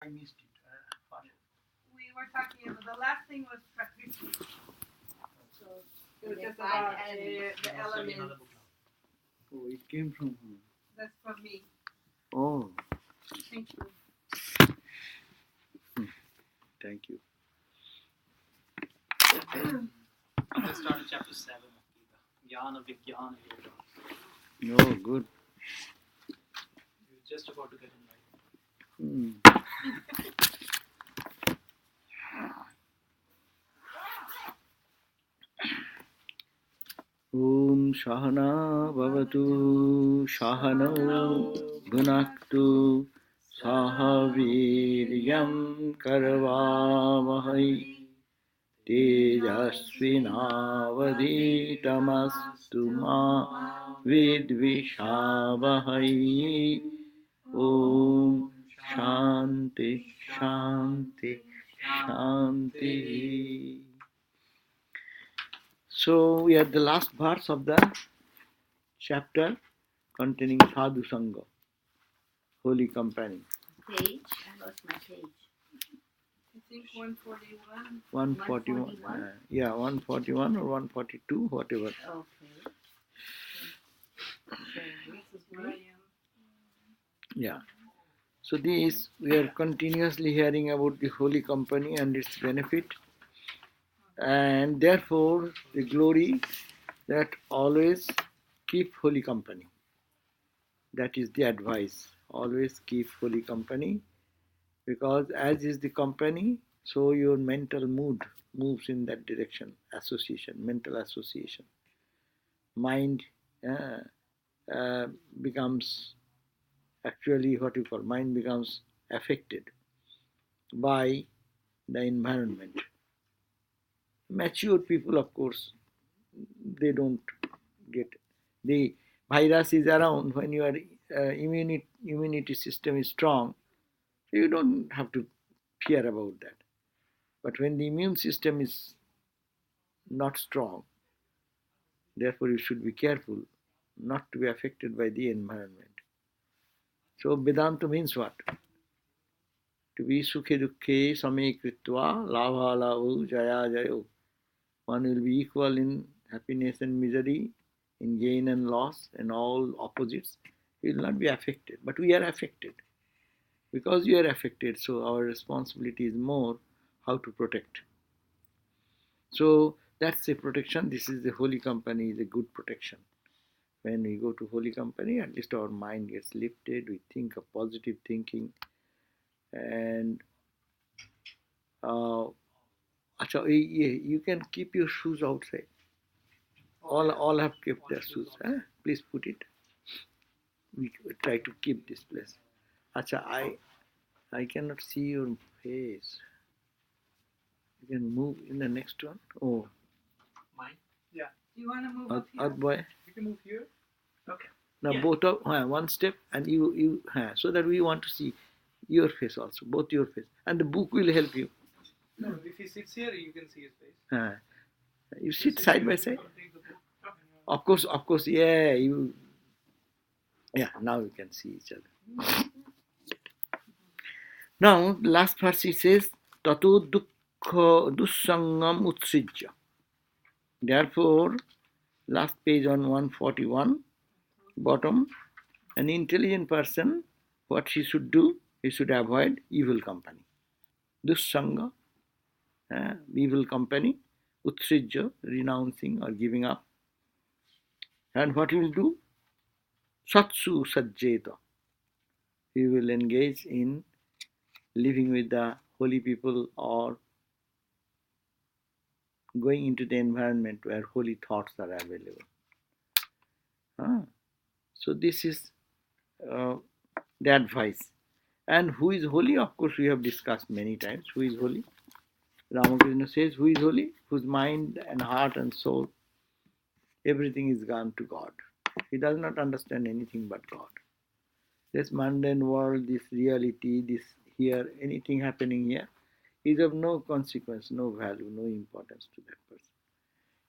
I missed it. We were talking about the last thing was Prakriti. So it was just about the elements. Oh, it came from who? That's from me. Oh, Thank you. thank you. Let's start with chapter 7 of Gita. Jnana Vijnana Yoga. No, good. You're just about to get in right. Om Shahana Bhavatu Shahano Bhunaktu Sahaviryam Karavavahai Tejasvinavadhitamastu ma Vidvishavahai. Om Shanti Shanti Shanti. So we are the last verse of the chapter containing Sadhu Sangha, holy company. Page? I lost my page. I think 141. 141. Yeah, 141 or 142, whatever. Okay. So this is Where I am. Yeah. So this, we are continuously hearing about the holy company and its benefit, and therefore the glory that always keep holy company. That is the advice. Always keep holy company, because as is the company, so your mental mood moves in that direction. Association, mental association. Mind becomes, actually what you call, mind becomes affected by the environment. Mature people, of course, they don't get, the virus is around when your immunity system is strong, so you don't have to fear about that. But when the immune system is not strong, therefore you should be careful not to be affected by the environment. So Vedanta means what? To be sukhe dukhe same kritva labha labhu jaya jayo. One will be equal in happiness and misery, in gain and loss, and all opposites. He will not be affected. But we are affected. Because we are affected, so our responsibility is more how to protect. So that's a protection. This is the holy company, is a good protection. When we go to holy company, at least our mind gets lifted, we think of positive thinking, and you can keep your shoes outside. All have kept their shoes. Please put it. We try to keep this place. Acha, I cannot see your face. You can move in the next one. Oh, Mine? Yeah. Do you want to move up here? boy. You can move here. Okay. Now Yeah. both of one step, and you so that we want to see your face also, both your face, and the book will help you. No, if he sits here, you can see his face. You sit side by side. Of course, yeah. Now you can see each other. Now, the last verse he says, Tato dukkha dussangam utsrijya. Therefore, last page on 141, bottom, an intelligent person, what he should do, he should avoid evil company. Dussanga, evil company, utsrijya, renouncing or giving up. And what he will do? Satsu sajjeta. He will engage in living with the holy people or going into the environment where holy thoughts are available. So this is the advice. And who is holy? Of course, we have discussed many times. Who is holy? Ramakrishna says, who is holy? Whose mind and heart and soul, everything is gone to God. He does not understand anything but God. This mundane world, this reality, this here, anything happening here is of no consequence, no value, no importance to that person.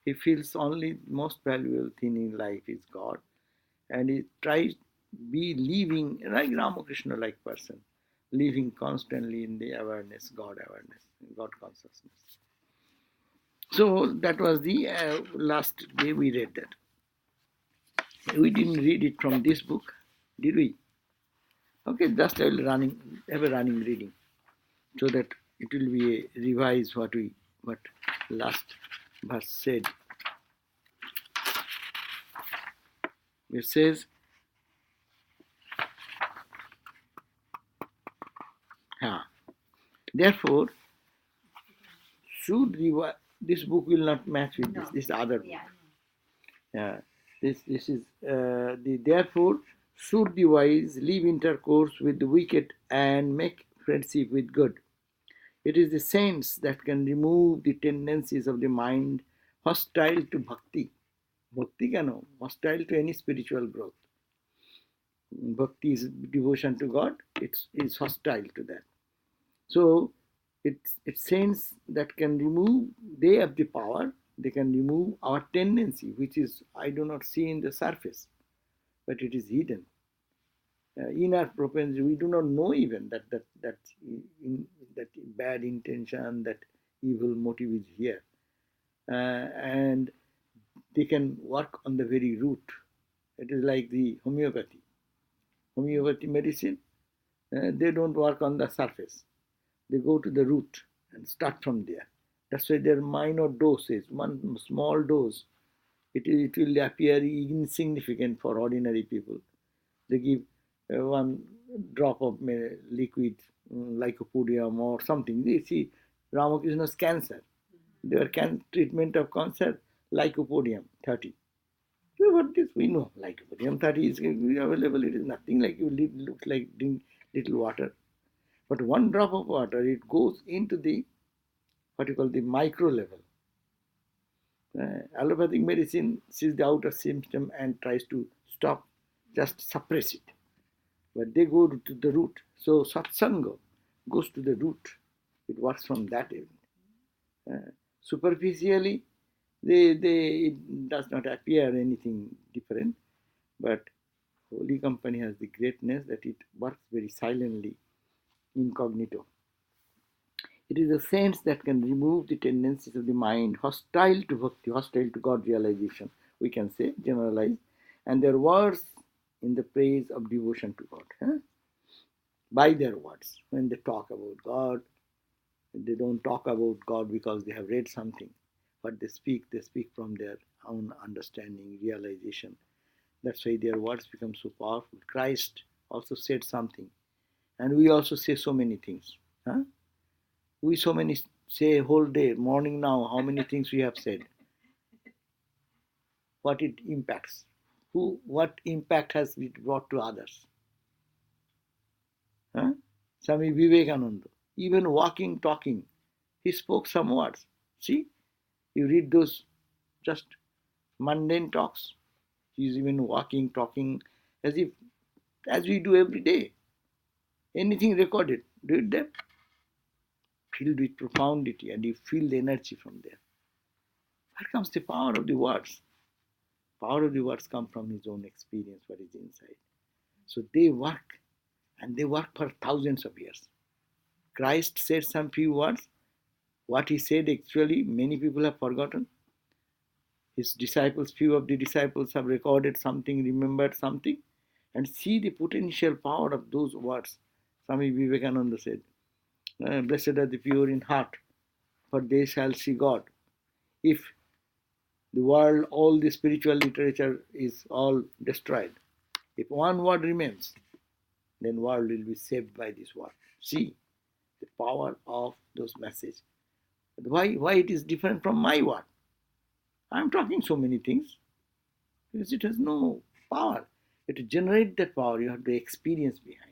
He feels only most valuable thing in life is God, and he tries be living like Ramakrishna like person, living constantly in the awareness, God consciousness. So that was the last day we read that. We didn't read it from this book, did we? Okay, just I will have a running reading so that it will be a revise what last verse said. It says, therefore, this book will not match with No. this other book. Yeah. This is therefore should the wise leave intercourse with the wicked and make friendship with good. It is the saints that can remove the tendencies of the mind hostile to bhakti. Bhakti kano? Hostile to any spiritual growth. Bhakti is devotion to God. It's hostile to that. So it's saints that can remove. They have the power. They can remove our tendency, which is I do not see in the surface, but it is hidden. Inner propensity, we do not know even that bad intention, that evil motive is here, and they can work on the very root. It is like the homeopathy medicine. They don't work on the surface. They go to the root and start from there. That's why their minor doses, one small dose, it will appear insignificant for ordinary people. They give one drop of liquid, lycopodium or something. They see Ramakrishna's cancer. Their treatment of cancer, lycopodium 30. So what this we know, lycopodium 30 is available. It is nothing like you looks like drink little water. But one drop of water, it goes into the what you call the micro level. Allopathic medicine sees the outer symptom and tries to stop, just suppress it. But they go to the root. So satsanga goes to the root. It works from that end. Superficially, it does not appear anything different, but Holy Company has the greatness that it works very silently, incognito. It is the sense that can remove the tendencies of the mind hostile to bhakti, hostile to God realization, we can say, generalize, and their words in the praise of devotion to God. By their words, when they talk about God, they don't talk about God because they have read something, but they speak from their own understanding, realization. That's why their words become so powerful. Christ also said something, and we also say so many things. We so many say whole day, morning now, how many things we have said. What it impacts. What impact has it brought to others? Swami Vivekananda, even walking, talking, he spoke some words. See, you read those just mundane talks. He's even walking, talking as we do every day. Anything recorded, read them, filled with profundity, and you feel the energy from there. Where comes the power of the words? Power of the words come from his own experience, what is inside. So they work, and they work for thousands of years. Christ said some few words. What he said actually many people have forgotten. His disciples, few of the disciples have recorded something, remembered something, and see the potential power of those words. Swami Vivekananda said, blessed are the pure in heart, for they shall see God. If the world, all the spiritual literature is all destroyed, if one word remains, then world will be saved by this word. See the power of those messages. Why it is different from my word? I am talking so many things because it has no power. To generate that power, you have the experience behind.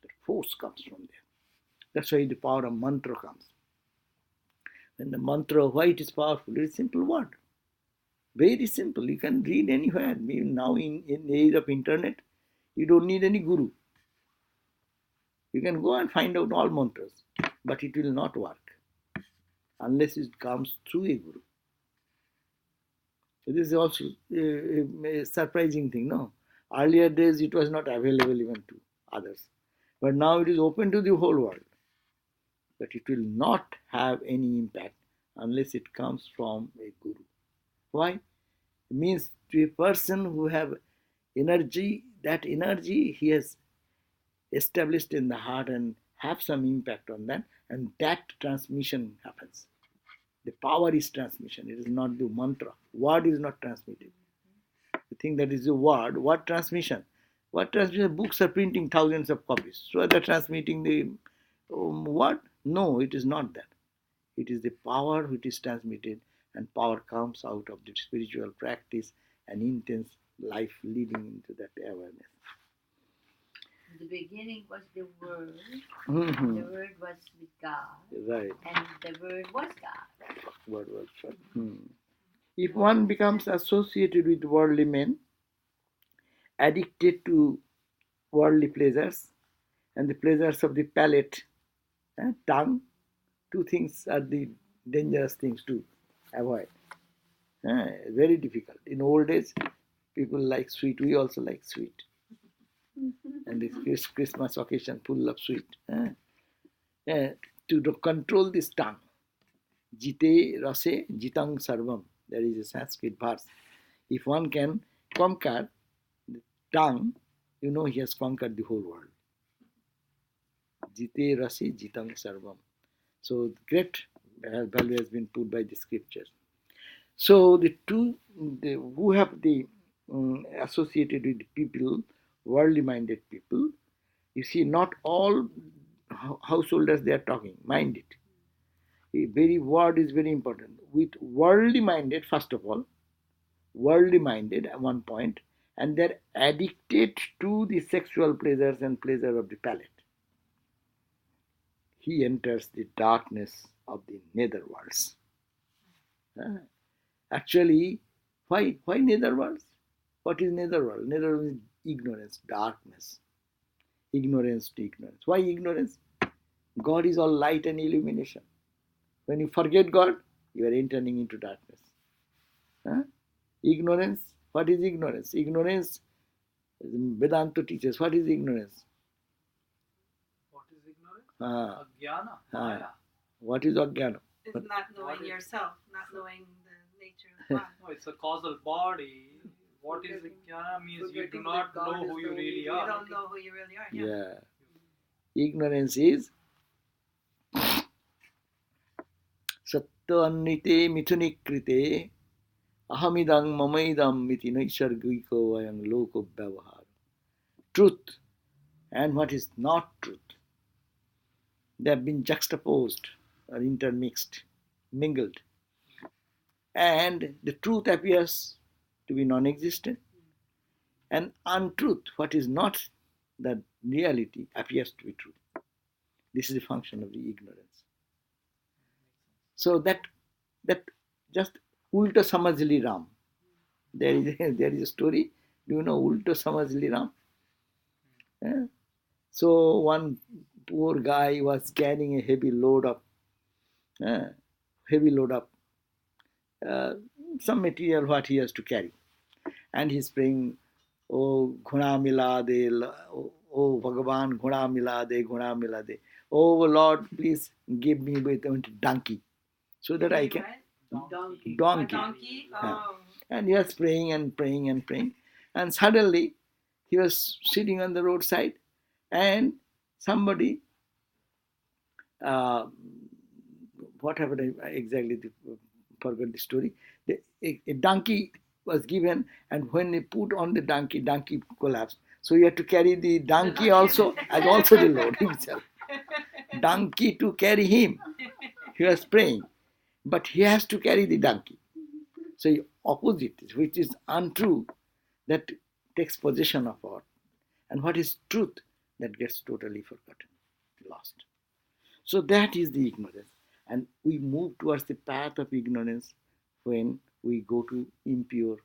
The force comes from there. That's why the power of mantra comes. When the mantra, why it is powerful? It is a simple word. Very simple. You can read anywhere. Now in the age of internet, you don't need any guru. You can go and find out all mantras, but it will not work unless it comes through a guru. This is also a surprising thing, no? Earlier days it was not available even to others. But now it is open to the whole world. But it will not have any impact unless it comes from a guru. Why? It means to a person who have energy, that energy he has established in the heart and have some impact on that, and that transmission happens. The power is transmission. It is not the mantra. Word is not transmitted. You think that is a word. What transmission? What transmission? Books are printing thousands of copies. So they're transmitting the word? No, it is not that. It is the power which is transmitted, and power comes out of the spiritual practice and intense life leading into that awareness. The beginning was the Word. Mm-hmm. The Word was with God. Right. And the Word was God. Word was God. If one becomes associated with worldly men, addicted to worldly pleasures and the pleasures of the palate, tongue, two things are the dangerous things to avoid. Very difficult. In old days, people like sweet. We also like sweet. And this Christmas occasion full of sweet. To control this tongue, jite rase jitang sarvam. There is a Sanskrit verse. If one can conquer the tongue, you know he has conquered the whole world. Jite rase jitang sarvam. So great value has been put by the scriptures. So the two who have the associated with people, worldly minded people, you see, not all householders they are talking. Mind it. A very word is very important. With worldly minded, first of all, worldly minded at one point, and they're addicted to the sexual pleasures and pleasure of the palate. He enters the darkness of the netherworlds. Actually, why netherworlds? What is netherworld? Netherworld is ignorance, darkness. Ignorance to ignorance. Why ignorance? God is all light and illumination. When you forget God, you are entering into darkness. Ignorance. What is ignorance? Ignorance, Vedanta teaches. What is ignorance? What is ignorance? Ajnana. Maya. What is ajnana? It's not knowing yourself, not knowing the nature of God. No, it's a causal body. What is Ajnana means you do not know who you really You are. don't know who you really are. Yeah. Ignorance is sattva-annite mithunikrite ahamidam mamaidam miti naisargiko vayam loko vyavahara. Truth and what is not truth. They have been juxtaposed or intermixed, mingled. And the truth appears to be non-existent. And untruth, what is not the reality, appears to be true. This is the function of the ignorance. So that just ulta samajli Ram. There is a story. Do you know ulta samajli Ram? Yeah. So one poor guy was carrying a heavy load of some material what he has to carry, and he's praying, "Oh Ghuna mila de, oh Bhagavan Ghuna mila de, oh Lord, please give me with a donkey, so that I can Donkey. donkey." A donkey? Yeah. Oh. And he was praying and praying and praying, and suddenly he was sitting on the roadside, and somebody. What happened exactly? Forgot the story. A donkey was given, and when they put on the donkey collapsed. So you have to carry the donkey also as also the Lord himself. Donkey to carry him. He was praying, but he has to carry the donkey. So opposite, which is untrue, that takes possession of our, and what is truth, that gets totally forgotten, lost. So that is the ignorance. And we move towards the path of ignorance when we go to impure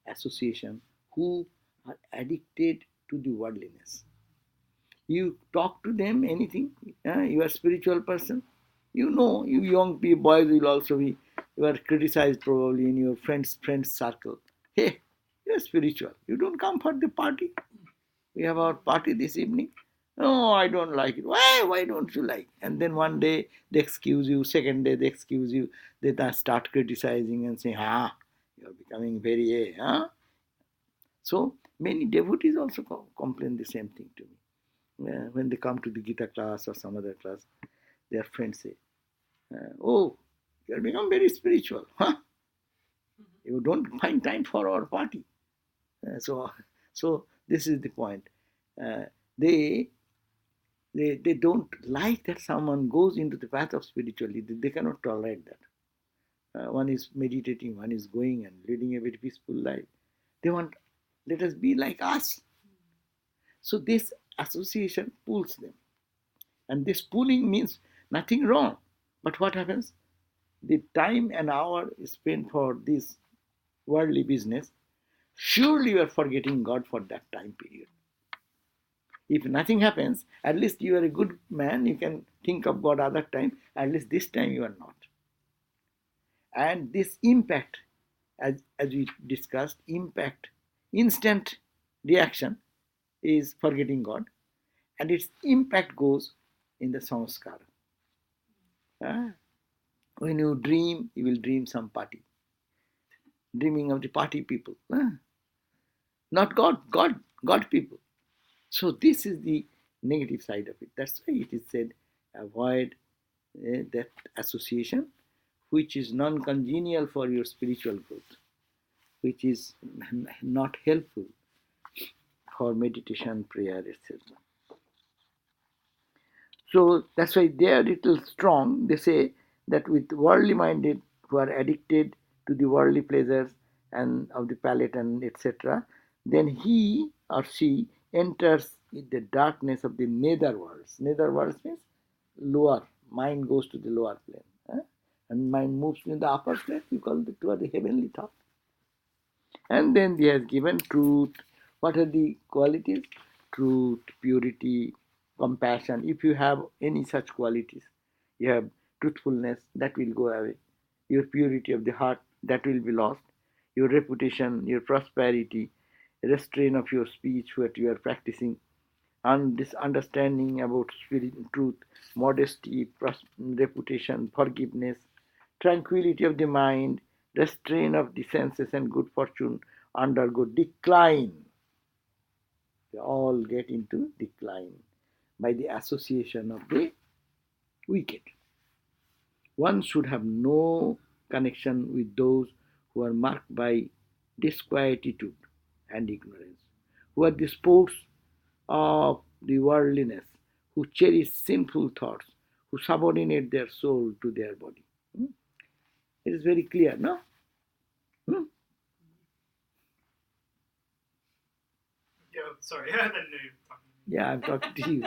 association who are addicted to the worldliness. You talk to them anything, you are a spiritual person, you know, you young boys will also be, you are criticized probably in your friends circle. Hey, you are spiritual. You don't come for the party. We have our party this evening. Oh, I don't like it. Why? Why don't you like? And then one day they excuse you, second day they excuse you. They start criticizing and saying, you're becoming very, huh? So many devotees also complain the same thing to me. When they come to the Gita class or some other class, their friends say, oh, you have become very spiritual, huh? You don't find time for our party. So this is the point. Uh, they they don't like that someone goes into the path of spirituality. They cannot tolerate that. One is meditating, one is going and leading a very peaceful life. They want, let us be like us. So this association pulls them. And this pulling means nothing wrong. But what happens? The time and hour spent for this worldly business, surely you are forgetting God for that time period. If nothing happens, at least you are a good man, you can think of God other time, at least this time you are not. And this impact, as we discussed, impact, instant reaction is forgetting God, and its impact goes in the samskara. When you dream, you will dream some party. Dreaming of the party people. Not God people. So this is the negative side of it. That's why it is said, avoid that association which is non-congenial for your spiritual growth, which is not helpful for meditation, prayer, etc. So that's why they are little strong. They say that with worldly minded who are addicted to the worldly pleasures and of the palate and etc., then he or she enters in the darkness of the nether worlds. Nether worlds means lower. Mind goes to the lower plane. And mind moves in the upper plane. We call it the heavenly thought. And then he has given truth. What are the qualities? Truth, purity, compassion. If you have any such qualities, you have truthfulness, that will go away. Your purity of the heart, that will be lost. Your reputation, your prosperity, restraint of your speech, what you are practicing, and this understanding about spirit, truth, modesty, reputation, forgiveness, tranquility of the mind, restraint of the senses, and good fortune undergo decline. They all get into decline by the association of the wicked. One should have no connection with those who are marked by disquietude and ignorance, who are the sports of the worldliness, who cherish sinful thoughts, who subordinate their soul to their body. It is very clear, no? Sorry, I didn't know you were talking to me. Yeah, I'm talking to you.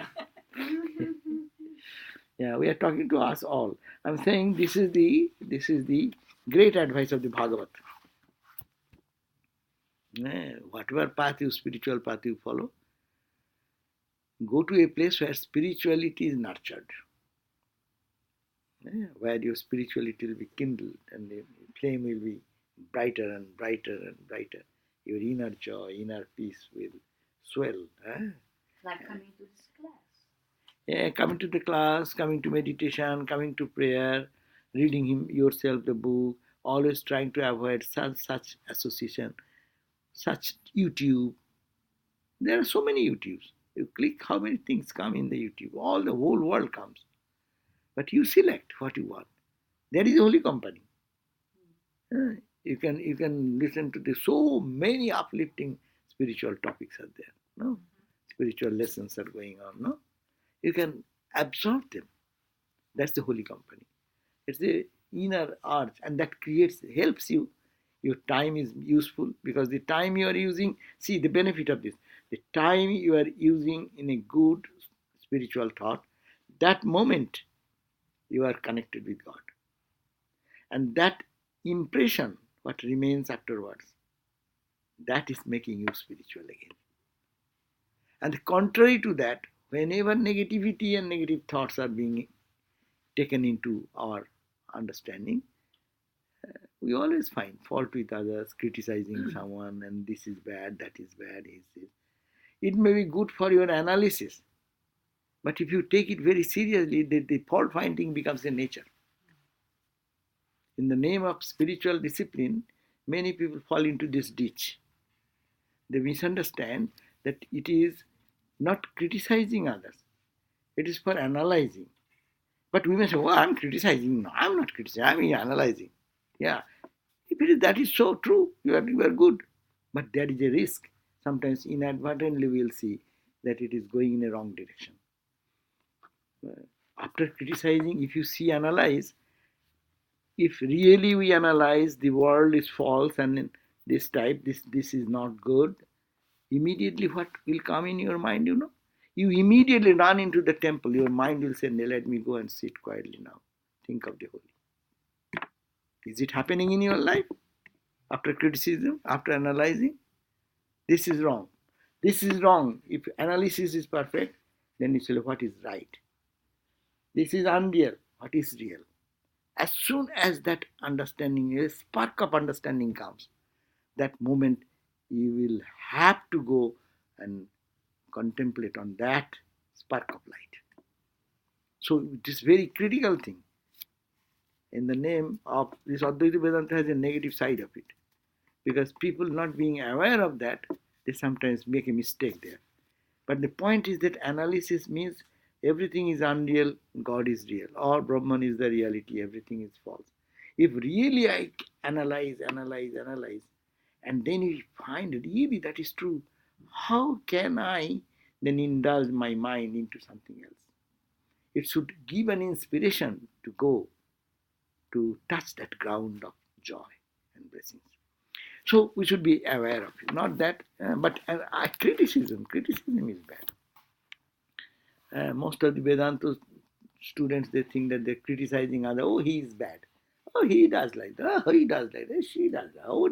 Yeah, we are talking to us all. I'm saying this is the great advice of the Bhagavat. Whatever path you, spiritual path you follow, go to a place where spirituality is nurtured, where your spirituality will be kindled and the flame will be brighter and brighter and brighter. Your inner joy, inner peace will swell. Like coming to this class. Coming to the class, coming to meditation, coming to prayer, reading yourself the book, always trying to avoid such association, such YouTube. There are so many YouTubes. You click how many things come in the YouTube. All the whole world comes. But you select what you want. That is the holy company. You can listen to so many uplifting spiritual topics are there. No, spiritual lessons are going on. No, you can absorb them. That's the holy company. It's the inner arch, and that helps you. Your time is useful because the time you are using, see the benefit of this. The time you are using in a good spiritual thought, that moment you are connected with God. And that impression, what remains afterwards, that is making you spiritual again. And contrary to that, whenever negativity and negative thoughts are being taken into our understanding, we always find fault with others, criticizing someone, and this is bad, that is bad, is this. It may be good for your analysis, But if you take it very seriously, the fault finding becomes a nature. In the name of spiritual discipline, many people fall into this ditch. They misunderstand that it is not criticizing others, it is for analyzing. But we may say, well, I'm criticizing. No, I'm not criticizing, I'm analyzing. Yeah, if it is, that is so true, you are good. But there is a risk. Sometimes inadvertently we will see that it is going in a wrong direction. After criticizing, if you see, analyze, if really we analyze the world is false and this type, this is not good, immediately what will come in your mind, You immediately run into the temple. Your mind will say, "No, let me go and sit quietly now. Think of the holy." Is it happening in your life? After criticism, after analyzing? This is wrong. This is wrong. If analysis is perfect, then you say, what is right? This is unreal. What is real? As soon as that understanding, a spark of understanding comes, that moment you will have to go and contemplate on that spark of light. So it is very critical thing. In the name of this, Advaita Vedanta has a negative side of it. Because people not being aware of that, they sometimes make a mistake there. But the point is that analysis means everything is unreal, God is real, or Brahman is the reality, everything is false. If really I analyze, and then we find really that is true, how can I then indulge my mind into something else? It should give an inspiration to go to touch that ground of joy and blessings. So we should be aware of it. Not that, but criticism is bad. Most of the Vedanta students, they think that they're criticizing others. Oh, he is bad. Oh, he does like that. Oh, he does like that. She does that. Oh,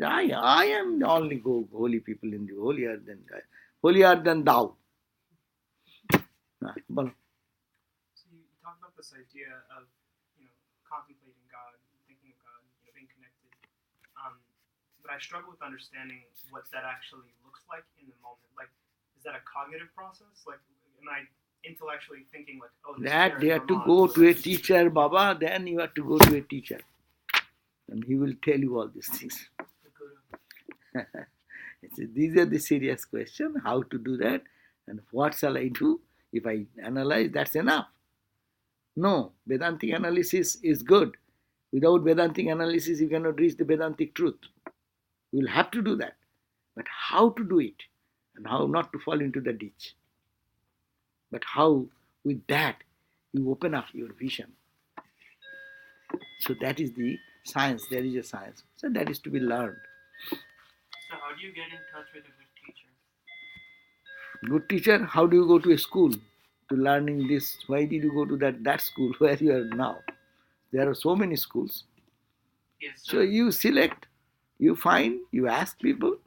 I am the only holy people in the holier than thou. So you talk about this idea of contemplating God, thinking of God, being connected. But I struggle with understanding what that actually looks like in the moment. Like, is that a cognitive process? Like, am I intellectually thinking like, oh, that they have to go to a teacher, Baba, then you have to go to a teacher. And he will tell you all these things. These are the serious questions, how to do that, and what shall I do? If I analyze, that's enough. No, Vedantic analysis is good. Without Vedantic analysis, you cannot reach the Vedantic truth. You will have to do that. But how to do it, and how not to fall into the ditch. But how, with that, you open up your vision. So that is the science. There is a science. So that is to be learned. So how do you get in touch with a good teacher? Good teacher, how do you go to a school to learning this? Why did you go to that school where you are now? There are so many schools. Yes, so you select, you find, you ask people,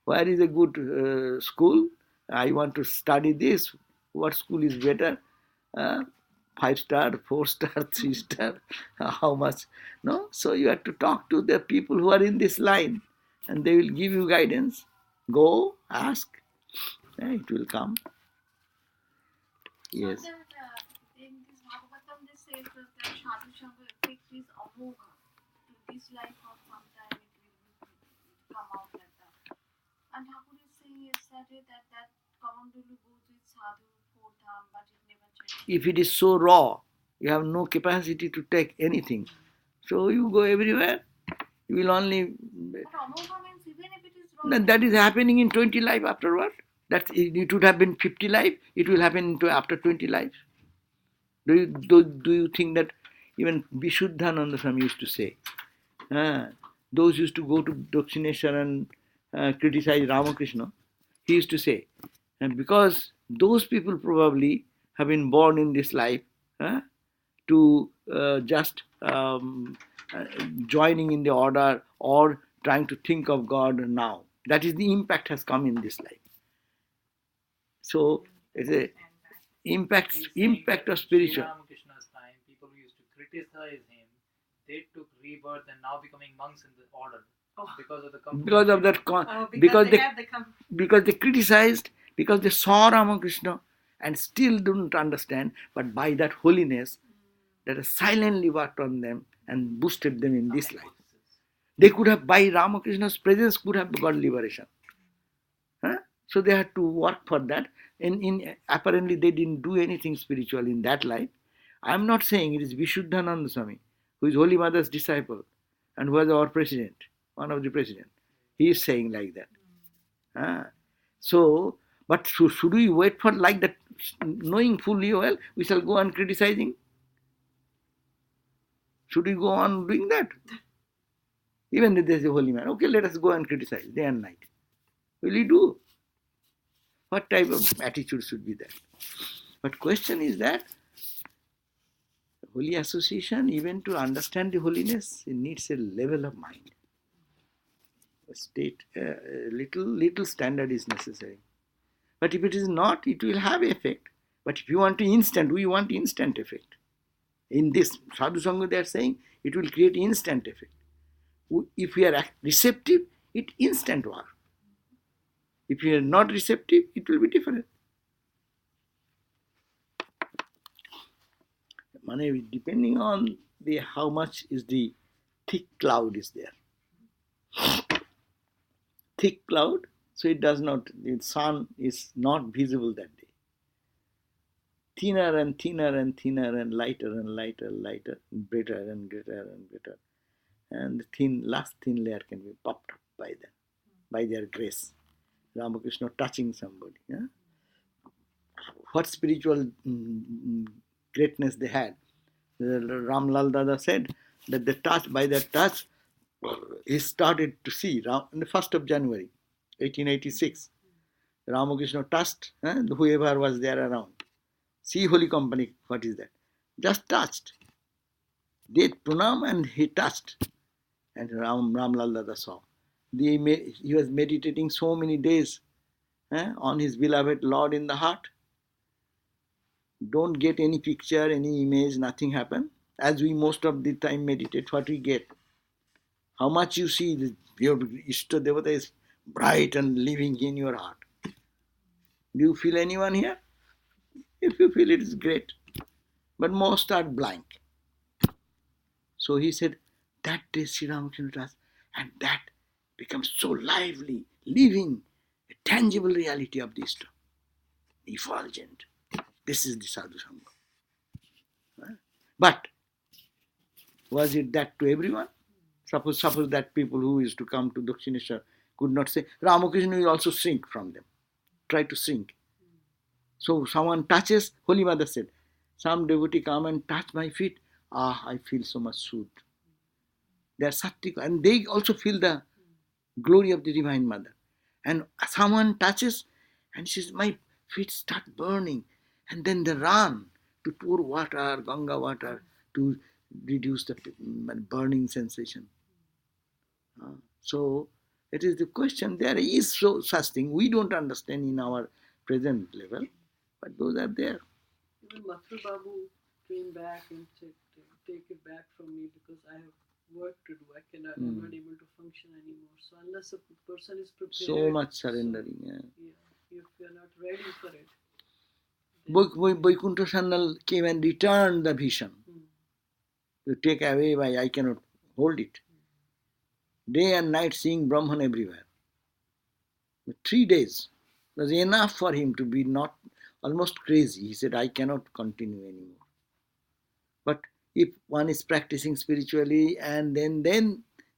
where is a good school? I want to study this. What school is better? 5-star, 4-star, 3-star, how much? No? So you have to talk to the people who are in this line and they will give you guidance. Go, ask, it will come. Yes. So that, in this Bhagavatam, they say that the Sadhu Sangha effect is amogha. To this life or sometime it will come out like that. And Thakur is saying yesterday that Kamandulu goes with Sadhu 4 dham, but it never changes. If it is so raw, you have no capacity to take anything. So you go everywhere. You will only. But amogha means even if it is raw. That is happening in 20 life afterward. That it would have been 50 life. It will happen after 20 lives. Do you think that even Vishuddhananda Swami used to say, those used to go to Dakshineshwar and criticize Ramakrishna, he used to say, and because those people probably have been born in this life to just joining in the order or trying to think of God now. That is the impact has come in this life. So it's a impact of spiritual. Ramakrishna's time, people who used to criticize him, they took rebirth and now becoming monks in the order because of the company. Because of that, because they criticized, because they saw Ramakrishna and still don't understand, but by that holiness that has silently worked on them and boosted them in this life. They could have, by Ramakrishna's presence, could have got liberation. Huh? So they had to work for that. And apparently they didn't do anything spiritual in that life. I am not saying it is Vishuddhananda Swami, who is Holy Mother's disciple and who was our president, one of the president. He is saying like that. So, but should we wait for like that, knowing fully well, we shall go on criticizing? Should we go on doing that? Even if there is a holy man, okay, let us go and criticize day and night. Will you do? What type of attitude should be there? But question is that holy association, even to understand the holiness, it needs a level of mind. A state, little standard is necessary. But if it is not, it will have effect. But if you want instant, we want instant effect. In this Sadhu Sangha, they are saying it will create instant effect. If we are receptive, it instant work. If we are not receptive, it will be different. Depending on how much is the thick cloud is there. Thick cloud, so it does not, the sun is not visible that day. Thinner and thinner and thinner and lighter and lighter, greater and greater and greater. And the last thin layer can be popped up by them, by their grace. Ramakrishna touching somebody. Yeah? What spiritual greatness they had. Ramlal Dada said that by that touch, he started to see on the 1st of January, 1886. Ramakrishna touched whoever was there around. See Holy Company, what is that? Just touched. They pranam and he touched. And Ramlal Dada saw. He was meditating so many days on his beloved Lord in the heart. Don't get any picture, any image, nothing happen. As we most of the time meditate, what we get? How much you see your Ishta Devata is bright and living in your heart. Do you feel anyone here? If you feel it is great. But most are blank. So he said, that day Sri Ramakrishna does, and that becomes so lively, living, a tangible reality of the Ishta. Effulgent. This is the Sadhu Sangha. But was it that to everyone? Suppose that people who used to come to Dakshineshwar could not say, Ramakrishna will also shrink from them. Try to shrink. So someone touches, Holy Mother said, some devotee come and touch my feet. I feel so much soothed. They are sattvik, and they also feel the glory of the Divine Mother. And someone touches and she says, my feet start burning. And then they run to pour water, Ganga water, to reduce the burning sensation. So it is the question. There is such thing. We don't understand in our present level, but those are there. Even Mathur Babu came back and said, take it back from me because I have work to do. I'm not able to function anymore. So unless a person is prepared, so much surrendering. If you are not ready for it. Vaikuntha Sannal came and returned the vision. To take away I cannot hold it. Day and night seeing Brahman everywhere. 3 days was enough for him to be not almost crazy. He said, I cannot continue anymore. But if one is practicing spiritually and then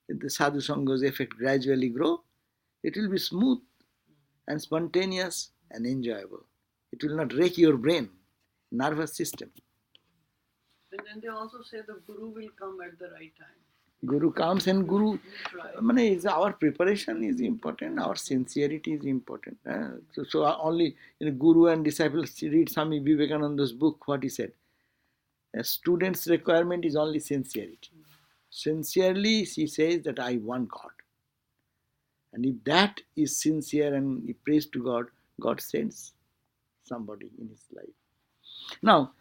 the Sadhu Sanga's effect gradually grow, it will be smooth and spontaneous and enjoyable. It will not wreck your brain, nervous system. And then they also say the Guru will come at the right time. Guru comes and Guru, our preparation is important, our sincerity is important. So only Guru and disciples read Swami Vivekananda's book, what he said. A student's requirement is only sincerity. Sincerely, he says that I want God. And if that is sincere and he prays to God, God sends somebody in his life. Now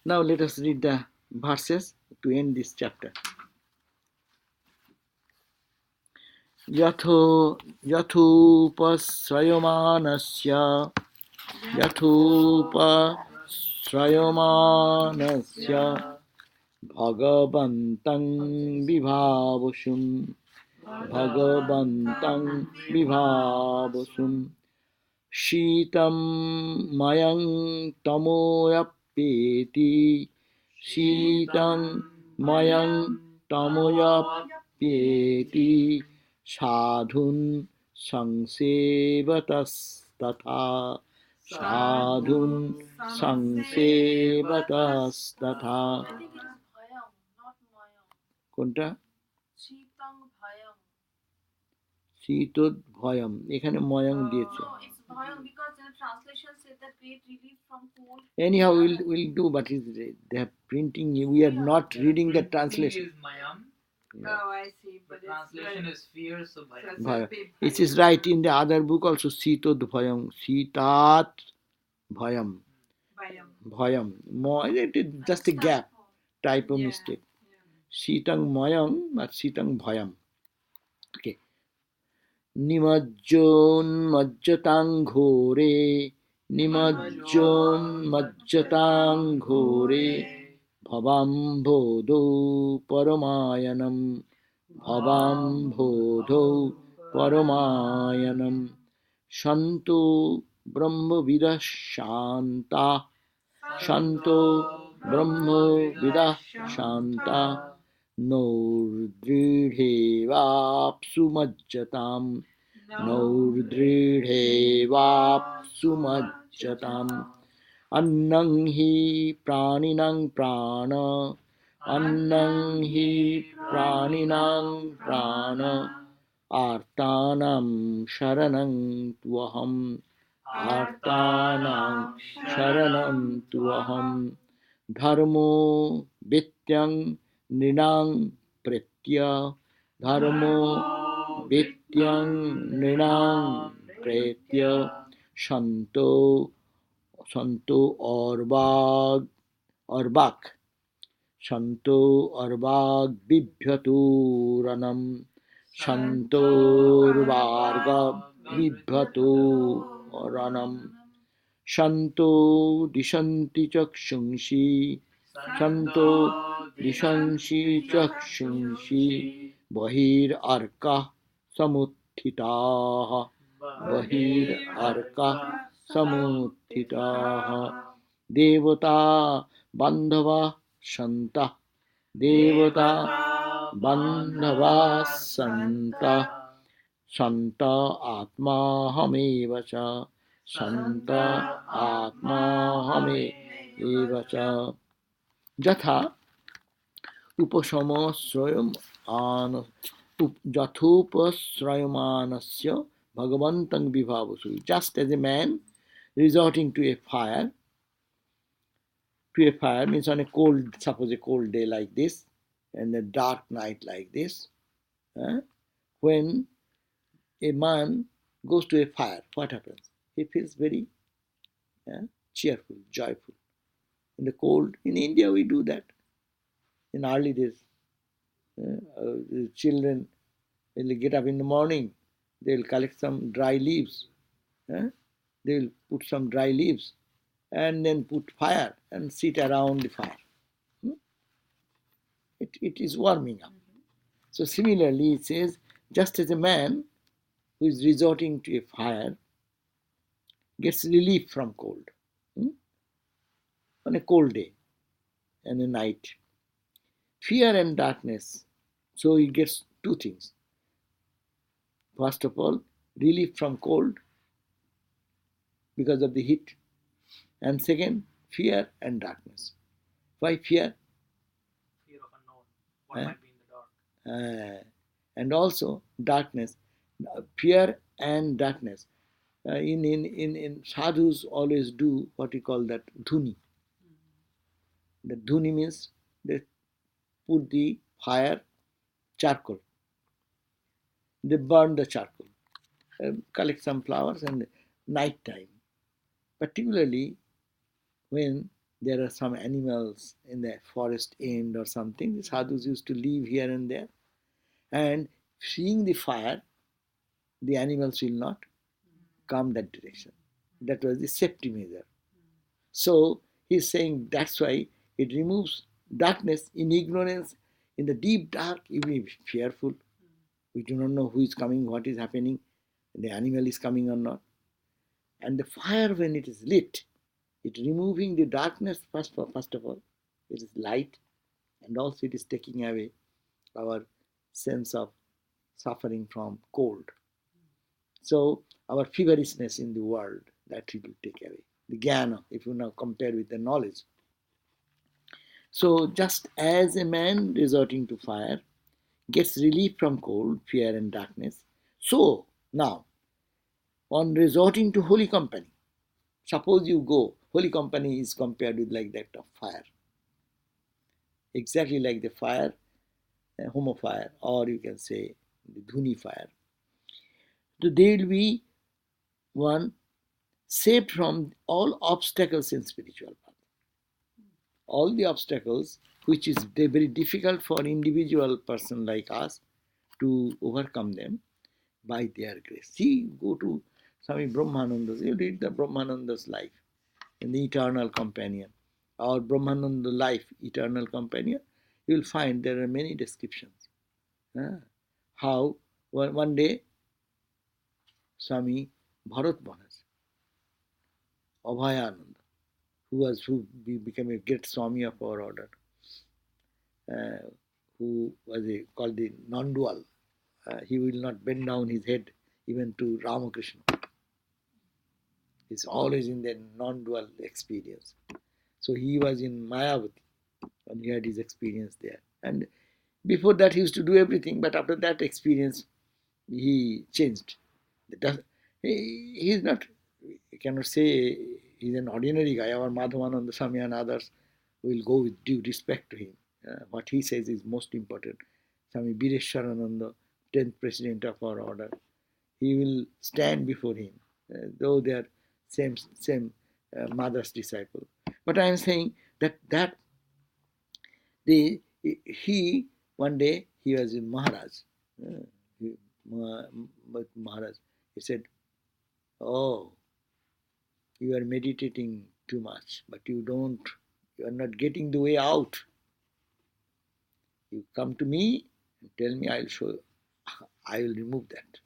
let us read the verses to end this chapter. Yatho pasrayamanasya यथोपश्रयमानस्य भगवन्तं विभावसुं भगवन्तं विभावसुं शीतं मयं तमोऽप्येति शीतं मयं तमोऽप्येति साधुन् संसेवतस्तथा साधुन् संसेवतस्तथा I think it is bhayam, not mayam. কোনটা Shitang bhayam. শীতোদ্ভয়ম এখানে ময়ং দিয়েছে No, it's bhayam because the translation said that great relief from cold. anyhow we'll do but is they are printing we are not reading the translation Is Mayam. Oh, I see. The But translation it's is fear, so Bhayam. Bhayam. It is right in the other book also Sitodbhayam Sitat Bhayam Bhayam. Bhayam it is just a gap typo Yeah. mistake Sitang Mayam but Sitang Bhayam okay Nimajjonmajjatang ghore Nimajjonmajjatang ghore Bhavam bodho paramayanam Bhavam bodho paramayanam Shanto brahma vidah shanta Shanto brahma vidah shanta Naurdridhevapsu majjatam Naurdridhevapsu majjatam Annang hi praninang prana Annang hi praninang prana Artanam sharanam tuaham Artanam sharanam tuaham Dharmo vityang nrinang pretya Dharmo vityang nrinang pretya Shanto Orbak Shanto Orbak Bibhyaturanam Shanto Orvarga Bibhyaturanam Shanto Dishanti Chakshunshi Shanto Dishanshi Chakshunshi Bahir Arka Samuthitaha Bahir Arka Samuthitaha Devata Bandhava Shanta Devata Bandhava Santa Santa Atma Hamevacha Santa Atma Hamevacha Jatha Jathopasrayamanasya Bhagavantang Vibhavasu. Just as a man resorting to a fire means on a cold, suppose a cold day like this, and a dark night like this, when a man goes to a fire, what happens? He feels very cheerful, joyful. In the cold, in India we do that. In early days, children will get up in the morning, they will collect some dry leaves, they will put some dry leaves and then put fire and sit around the fire. It is warming up. So similarly it says, just as a man who is resorting to a fire gets relief from cold on a cold day and a night, fear and darkness, so he gets two things. First of all, relief from cold because of the heat, and second, fear and darkness. Why fear? Fear of unknown. What might be in the dark. And also darkness, fear and darkness. In sadhus always do what we call that dhuni. The dhuni means they put the fire, charcoal. They burn the charcoal, collect some flowers, and night time, particularly when there are some animals in the forest end or something, the sadhus used to live here and there, and seeing the fire, the animals will not come that direction. That was the safety measure. So he's saying that's why it removes darkness. In ignorance, in the deep dark, you will be fearful. We do not know who is coming, what is happening, the animal is coming or not. And the fire, when it is lit, it removing the darkness first of all. It is light, and also it is taking away our sense of suffering from cold. So our feverishness in the world, that it will take away. The jnana, if you now compare with the knowledge. So just as a man resorting to fire gets relief from cold, fear and darkness, so now on resorting to holy company, suppose you go, holy company is compared with like that of fire. Exactly like the fire, homo fire, or you can say the dhuni fire. So they will be one saved from all obstacles in spiritual path. All the obstacles which is very difficult for individual person like us to overcome them by their grace. See, go to Swami Brahmananda's, you read the Brahmananda's life in the Eternal Companion, or Brahmananda life, Eternal Companion, you will find there are many descriptions. How one day Swami Bharat Maharaj, Abhayananda, who became a great Swami of our order, who was called the non-dual. He will not bend down his head even to Ramakrishna. He's always in the non-dual experience. So he was in Mayavati and he had his experience there. And before that he used to do everything, but after that experience he changed. He's not, you cannot say he's an ordinary guy. Our Madhavananda Swami and others will go with due respect to him. What he says is most important. Swami Bireshwarananda, 10th president of our order, he will stand before him, though they are same mother's disciple. But I am saying that he one day he was in Maharaj, Maharaj. He said, "Oh, you are meditating too much, but you are not getting the way out. You come to me and tell me, I'll show you. I will remove that."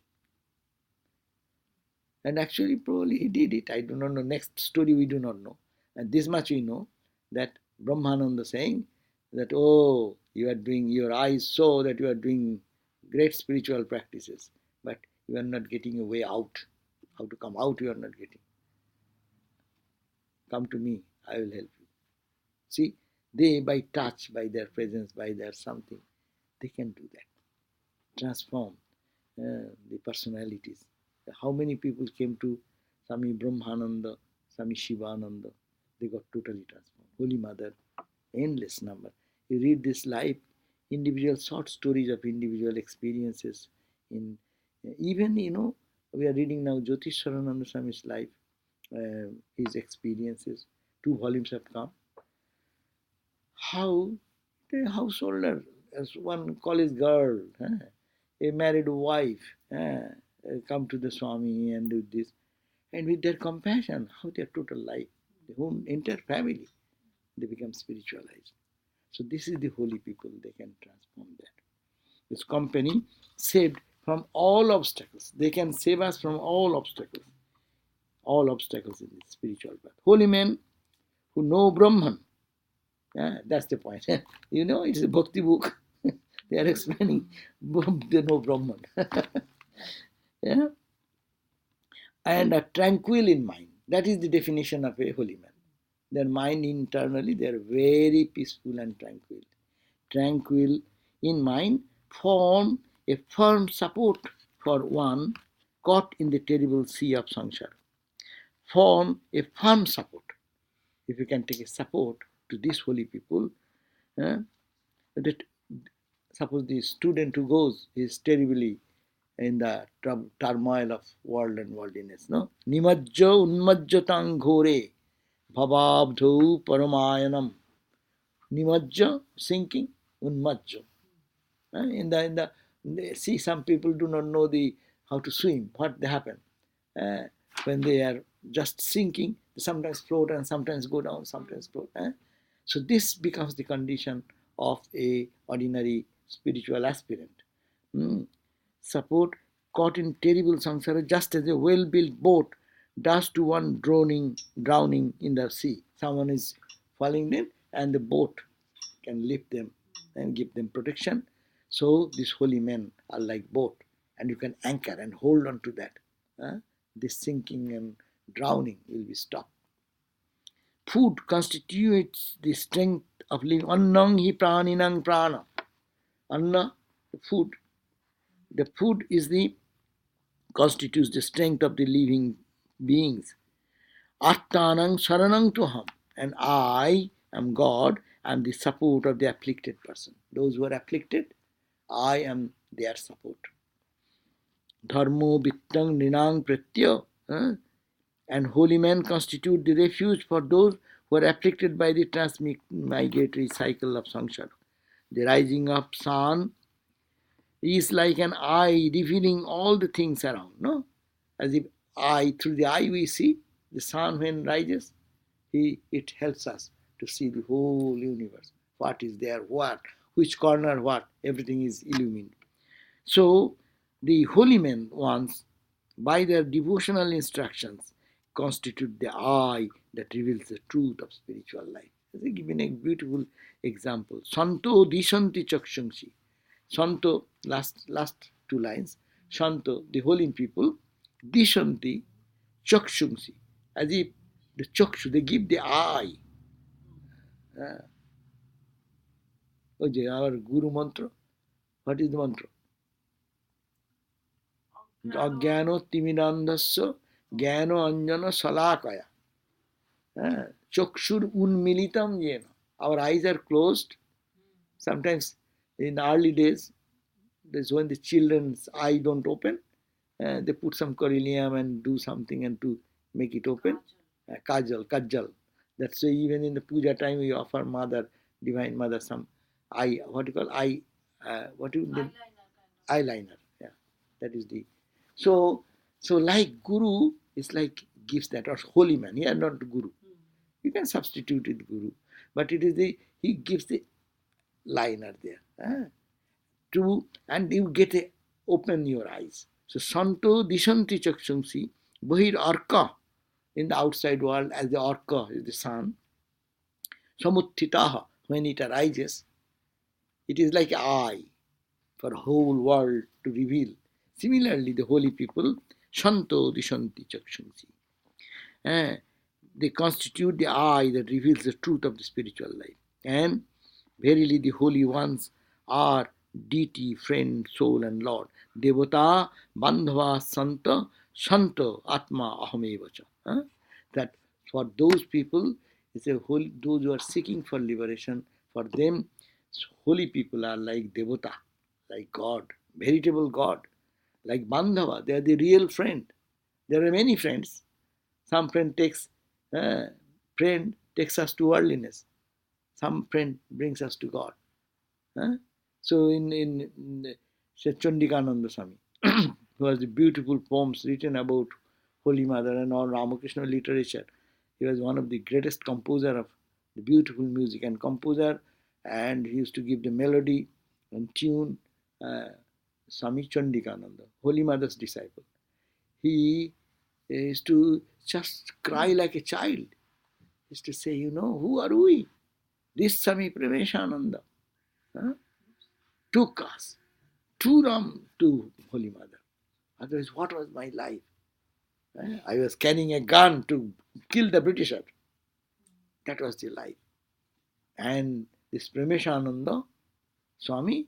And actually, probably he did it. I do not know. Next story we do not know. And this much we know, that Brahmananda saying that, oh, you are doing, your eyes saw that you are doing great spiritual practices, but you are not getting a way out. How to come out, you are not getting. Come to me, I will help you. See, they by touch, by their presence, by their something, they can do that. Transform the personalities. How many people came to Swami Brahmananda, Swami Shivananda? They got totally transformed. Holy Mother, endless number. You read this life, individual short stories of individual experiences. In even we are reading now Jyotisharananda Swami's life, his experiences. 2 volumes have come. How the householder, as one college girl, a married wife, come to the Swami and do this, and with their compassion, how their total life, the whole entire family, they become spiritualized. So this is the holy people, they can transform that. This company saved from all obstacles. They can save us from all obstacles in the spiritual path. Holy men who know Brahman, that's the point. It's a bhakti book. They are explaining, they know Brahman. Yeah? And are tranquil in mind. That is the definition of a holy man. Their mind internally, they are very peaceful and tranquil. Tranquil in mind, form a firm support for one caught in the terrible sea of samsara. Form a firm support. If you can take a support to these holy people, that suppose the student who goes is terribly in the turmoil of world and worldliness, no? Nimajja unmajjatang ghore bhavabdhu paramayanam. Nimajja, sinking, unmajja. See, some people do not know how to swim. What they happen when they are just sinking, sometimes float and sometimes go down, sometimes float. So this becomes the condition of a ordinary spiritual aspirant. Support caught in terrible samsara, just as a well-built boat does to one drowning in the sea. Someone is falling in, and the boat can lift them and give them protection. So these holy men are like boat, and you can anchor and hold on to that. This sinking and drowning will be stopped. Food constitutes the strength of living. Annang hi praninang prana. Anna, the food. The food is constitutes the strength of the living beings. Attanang saranang tuham. And I am God. I am the support of the afflicted person. Those who are afflicted, I am their support. Dharmo vittang nrinang pratya. And holy men constitute the refuge for those who are afflicted by the transmigratory cycle of samsara. The rising up sun is like an eye revealing all the things around, no? As if through the eye we see the sun when rises, it helps us to see the whole universe. What is there, which corner, what, everything is illumined. So the holy men ones, by their devotional instructions, constitute the eye that reveals the truth of spiritual life. They give a beautiful example. Santo dishanti chakshungsi. Santo, last two lines. Santo, the holy people, dishanti chakshungsi. As if the chakshu, they give the eye. Our Guru mantra. What is the mantra? Ajnano timirandhasya jnano anjana salakaya. Chakshur unmilitam jena. Our eyes are closed. Sometimes in the early days, that's when the children's eye don't open. They put some coryllium and do something and to make it open. Kajal. That's why even in the puja time we offer Mother, Divine Mother, some eye, what do you call eye, eyeliner. Yeah, that is the. So like Guru is like gives that, or holy man. He are not Guru. You can substitute with Guru, but it is he gives the liner there. And you get open your eyes. So Santo dishanti chakshumsi bahir arka, in the outside world, as the arka is the sun. Samuttitaha, when it arises, it is like eye for whole world to reveal. Similarly, the holy people, Shanto dishanti chakshumsi. They constitute the eye that reveals the truth of the spiritual life. And verily the holy ones are deity, friend, soul and Lord. Devata, Bandhava, Santa, Santa, Atma, Ahamevacha. That for those people, it's a holy, those who are seeking for liberation, for them, holy people are like Devata, like God, veritable God. Like Bandhava, they are the real friend. There are many friends. Some friend takes us to worldliness. Some friend brings us to God. So in Chandikananda Swami, who has the beautiful poems written about Holy Mother and all Ramakrishna literature. He was one of the greatest composer of the beautiful music and composer, and he used to give the melody and tune. Swami Chandikananda, Holy Mother's disciple. He used to just cry like a child. He used to say, who are we? This Swami Premeshananda took us to Holy Mother. Otherwise, what was my life? I was carrying a gun to kill the Britisher. That was the life. And this Premeshananda Swami,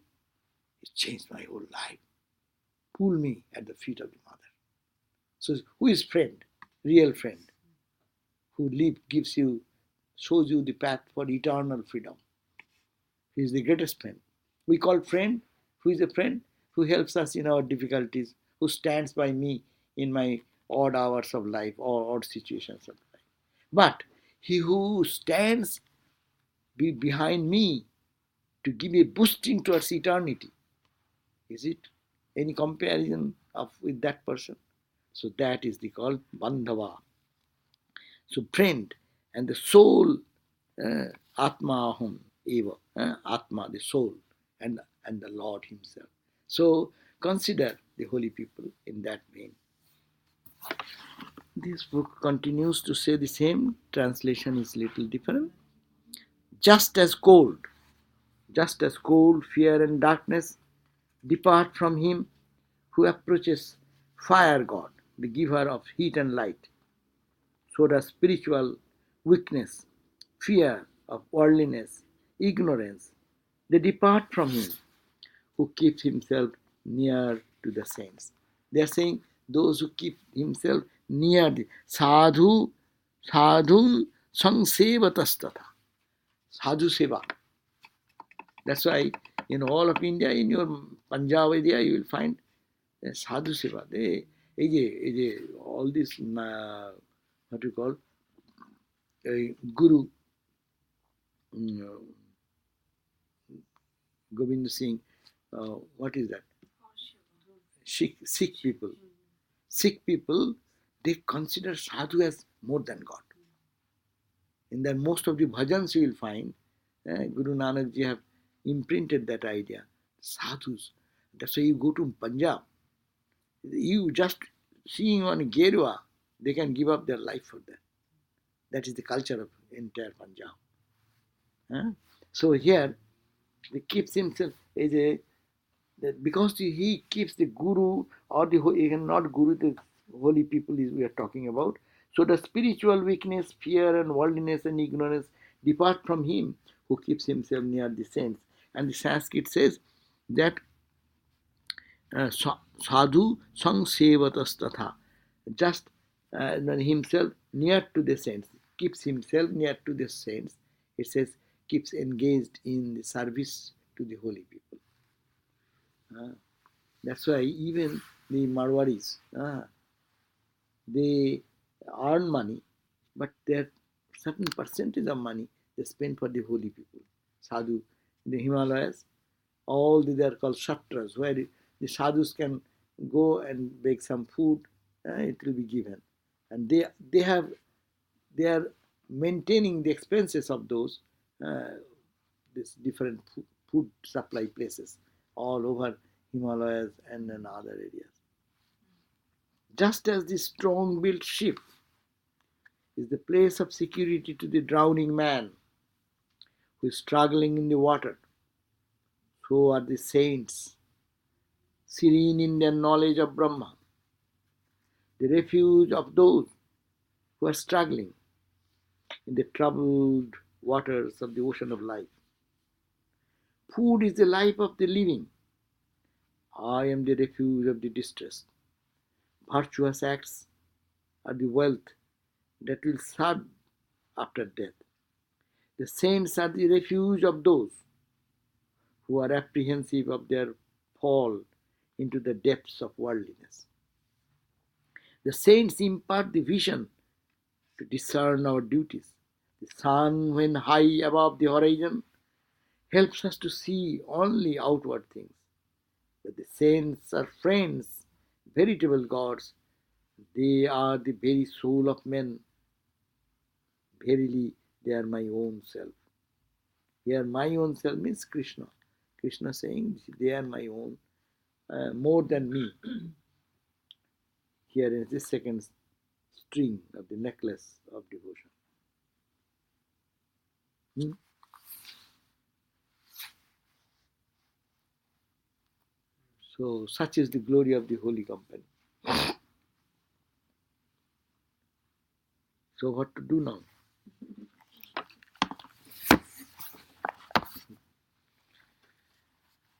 it changed my whole life. Pulled me at the feet of the Mother. So who is friend? Real friend. Who shows you the path for eternal freedom. He is the greatest friend. We call friend, who is a friend? Who helps us in our difficulties, who stands by me in my odd hours of life or odd situations of life. But he who stands behind me to give me a boosting towards eternity, is it any comparison with that person? So that is called Bandhava. So friend and the soul, Atma Aham Eva, Atma, the soul, and the Lord Himself. So consider the holy people in that vein. This book continues to say the same, translation is little different. Just as cold, fear and darkness depart from him who approaches fire God, the giver of heat and light. So does spiritual weakness, fear of worldliness, ignorance, they depart from him who keeps himself near to the saints. They are saying those who keep himself near the sadhu, sadhun sangsevatastata, sadhu seva. That's why in all of India, in your Punjab area, you will find sadhu seva. They, all this, what you call, Guru, Govind Singh, what is that? Sikh people. Sikh people, they consider sadhu as more than God. In that most of the bhajans you will find, Guru Nanak Ji have imprinted that idea. Sadhus. That's why you go to Punjab, you just seeing on Gerua, they can give up their life for that. That is the culture of entire Punjab. So here, he keeps himself as a, because he keeps the Guru or the not Guru, the holy people is we are talking about. So the spiritual weakness, fear and worldliness and ignorance depart from him who keeps himself near the saints. And the Sanskrit says that sadhu sangsevatas, just himself near to the saints, keeps himself near to the saints. It says keeps engaged in the service to the holy people. That's why even the Marwaris, they earn money, but their certain percentage of money they spend for the holy people. Sadhu, in the Himalayas, all they are called shatras, where the sadhus can go and bake some food, it will be given. And they are maintaining the expenses of those this different food supply places all over Himalayas and in other areas. Just as the strong-built ship is the place of security to the drowning man who is struggling in the water, so are the saints, serene in their knowledge of Brahma, the refuge of those who are struggling in the troubled waters of the ocean of life. Food is the life of the living. I am the refuge of the distressed. Virtuous acts are the wealth that will serve after death. The saints are the refuge of those who are apprehensive of their fall into the depths of worldliness. The saints impart the vision to discern our duties. The sun, when high above the horizon, helps us to see only outward things. But the saints are friends, veritable gods. They are the very soul of men. Verily, they are my own self. Here, my own self means Krishna. Krishna saying, they are my own, more than me. Here is the second string of the necklace of devotion. So, such is the glory of the holy company. So, what to do now?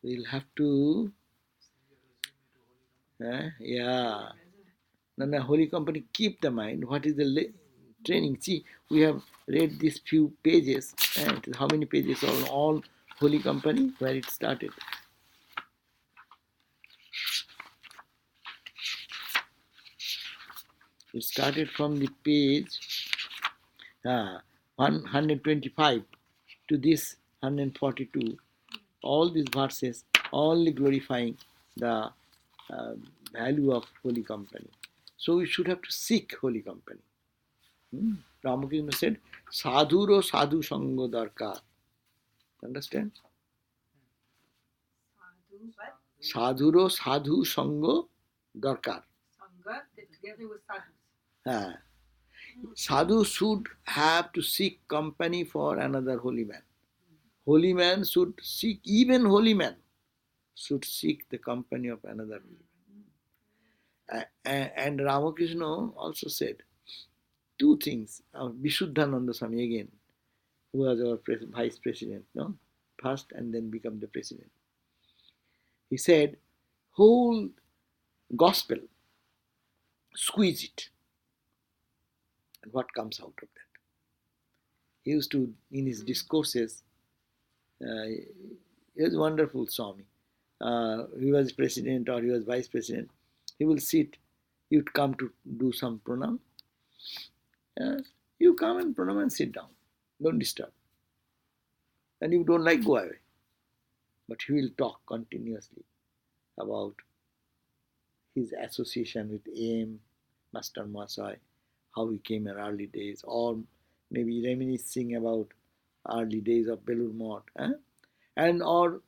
We'll have to, yeah. No, holy company, keep the mind. What is the training? See, we have read these few pages. How many pages on all holy company? Where it started. It started from the page 125 to this 142. All these verses only glorifying the value of holy company. So we should have to seek holy company. Ramakrishna said, sadhuro sadhu sango darkar. Understand? Sadhu, what? Sadhuro sadhu sango darkar. Sangha, together with sadhus. Ah. Sadhu should have to seek company for another holy man. Holy man should seek, even holy man should seek the company of another holy man. And Ramakrishna also said two things. Vishuddhananda Swami again, who was our vice president, no? First and then become the president. He said, whole gospel, squeeze it. And what comes out of that? He used to, in his discourses, he was wonderful Swami. He was president or he was vice president. He will sit, he would come to do some pranam. You come and pranam and sit down. Don't disturb. And if you don't like, go away. But he will talk continuously about his association with AM, Master Masai, how he came in early days, or maybe reminiscing about early days of Belur Math, and or